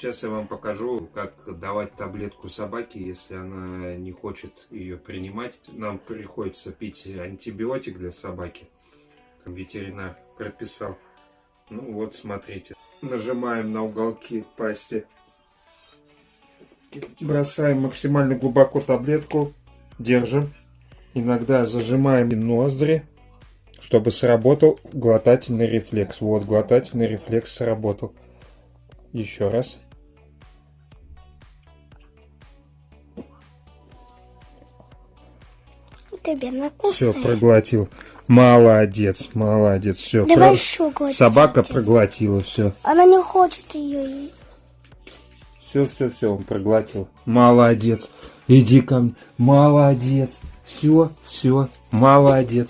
Сейчас я вам покажу, как давать таблетку собаке, если она не хочет ее принимать. Нам приходится пить антибиотик для собаки. Там ветеринар прописал. Ну вот, смотрите. Нажимаем на уголки пасти. Бросаем максимально глубоко таблетку. Держим. Иногда зажимаем ноздри, чтобы сработал глотательный рефлекс. Вот, глотательный рефлекс сработал. Еще раз. Тебе накусное. Все, проглотил. Молодец, молодец. Все, Давай еще глотать. собака проглотила, все. Она не хочет ее. Все, он проглотил. Молодец. Иди ко мне. Молодец. Все, молодец.